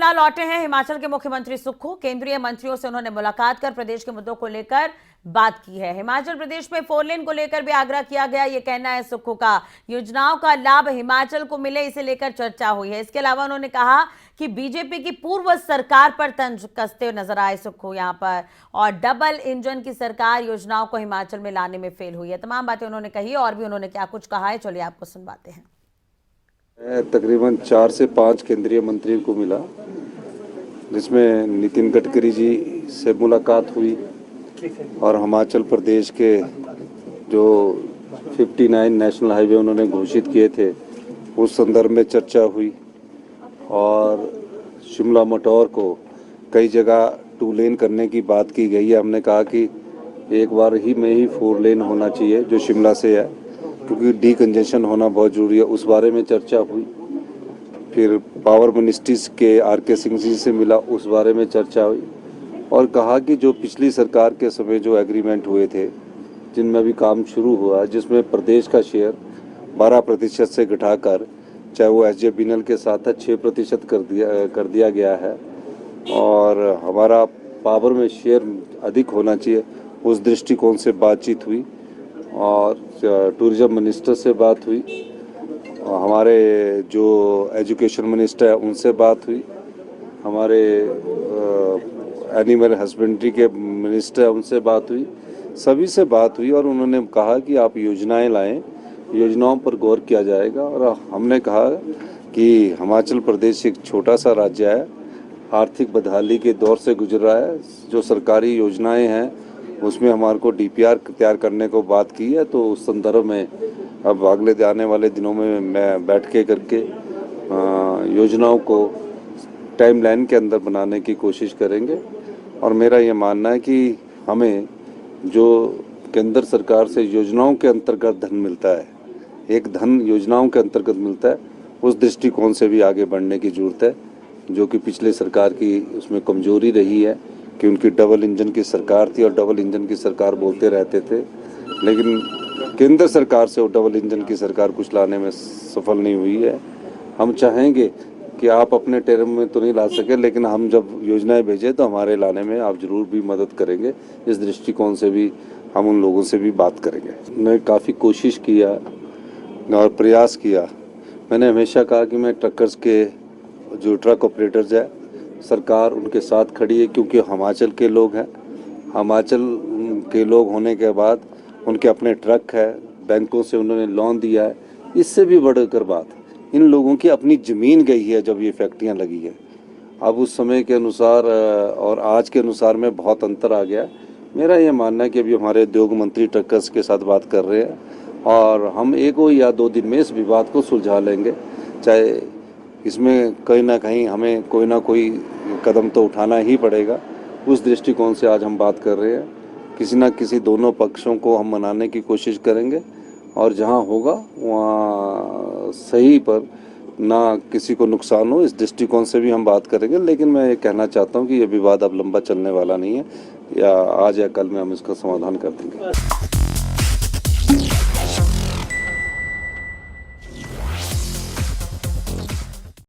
पटना लौटे हैं हिमाचल के मुख्यमंत्री सुक्खू। केंद्रीय मंत्रियों से उन्होंने मुलाकात कर प्रदेश के मुद्दों को लेकर बात की है। हिमाचल प्रदेश में 4 लेन को लेकर भी आग्रह किया गया, ये कहना है सुक्खू का। योजनाओं का लाभ हिमाचल को मिले, इसे लेकर चर्चा हुई है। इसके अलावा उन्होंने कहा कि बीजेपी की पूर्व सरकार पर तंज कसते नजर आए सुक्खू यहां पर, और डबल इंजन की सरकार योजनाओं को हिमाचल में लाने में फेल हुई है। तमाम बातें उन्होंने कही और भी उन्होंने क्या कुछ कहा है, चलिए आपको सुनवाते हैं। तकरीबन 4 से 5 केंद्रीय मंत्रियों को मिला, जिसमें नितिन गडकरी जी से मुलाकात हुई और हिमाचल प्रदेश के जो 59 नेशनल हाईवे उन्होंने घोषित किए थे उस संदर्भ में चर्चा हुई। और शिमला मटौर को कई जगह 2 लेन करने की बात की गई है। हमने कहा कि एक बार ही में ही 4 लेन होना चाहिए जो शिमला से है, क्योंकि डीकंजेशन होना बहुत ज़रूरी है। उस बारे में चर्चा हुई। फिर पावर मिनिस्ट्रीज के आर.के. सिंह जी से मिला, उस बारे में चर्चा हुई और कहा कि जो पिछली सरकार के समय जो एग्रीमेंट हुए थे, जिनमें भी काम शुरू हुआ, जिसमें प्रदेश का शेयर 12% से घटाकर, चाहे वो SJVN के साथ था, 6% कर दिया गया है और हमारा पावर में शेयर अधिक होना चाहिए, उस दृष्टिकोण से बातचीत हुई। और टूरिज्म मिनिस्टर से बात हुई, हमारे जो एजुकेशन मिनिस्टर है उनसे बात हुई, हमारे एनिमल हस्बेंड्री के मिनिस्टर है उनसे बात हुई, सभी से बात हुई और उन्होंने कहा कि आप योजनाएं लाएं, योजनाओं पर गौर किया जाएगा। और हमने कहा कि हिमाचल प्रदेश एक छोटा सा राज्य है, आर्थिक बदहाली के दौर से गुजर रहा है। जो सरकारी योजनाएं हैं उसमें हमारे को DPR तैयार करने को बात की है, तो उस संदर्भ में अब अगले आने वाले दिनों में मैं बैठ के करके योजनाओं को टाइमलाइन के अंदर बनाने की कोशिश करेंगे। और मेरा ये मानना है कि हमें जो केंद्र सरकार से योजनाओं के अंतर्गत धन मिलता है, एक धन योजनाओं के अंतर्गत मिलता है, उस दृष्टिकोण से भी आगे बढ़ने की ज़रूरत है, जो कि पिछले सरकार की उसमें कमजोरी रही है कि उनकी डबल इंजन की सरकार थी और डबल इंजन की सरकार बोलते रहते थे, लेकिन केंद्र सरकार से वो डबल इंजन की सरकार कुछ लाने में सफल नहीं हुई है। हम चाहेंगे कि आप अपने टर्म में तो नहीं ला सके, लेकिन हम जब योजनाएं भेजें तो हमारे लाने में आप जरूर भी मदद करेंगे। इस दृष्टिकोण से भी हम उन लोगों से भी बात करेंगे। मैं काफ़ी कोशिश किया और प्रयास किया। मैंने हमेशा कहा कि मैं ट्रकर्स के जो ट्रक ऑपरेटर्स है, सरकार उनके साथ खड़ी है, क्योंकि हिमाचल के लोग हैं। हिमाचल के लोग होने के बाद उनके अपने ट्रक है, बैंकों से उन्होंने लोन दिया है। इससे भी बढ़कर बात, इन लोगों की अपनी ज़मीन गई है जब ये फैक्ट्रियां लगी है। अब उस समय के अनुसार और आज के अनुसार में बहुत अंतर आ गया। मेरा ये मानना है कि अभी हमारे उद्योग मंत्री ट्रकर्स के साथ बात कर रहे हैं और हम 1 या 2 दिन में इस विवाद को सुलझा लेंगे। चाहे इसमें कहीं ना कहीं हमें कोई ना कोई कदम तो उठाना ही पड़ेगा। उस दृष्टिकोण से आज हम बात कर रहे हैं। किसी ना किसी दोनों पक्षों को हम मनाने की कोशिश करेंगे और जहां होगा वहां सही पर ना किसी को नुकसान हो, इस दृष्टिकोण से भी हम बात करेंगे। लेकिन मैं ये कहना चाहता हूं कि ये विवाद अब लंबा चलने वाला नहीं है, या आज या कल में हम इसका समाधान कर देंगे।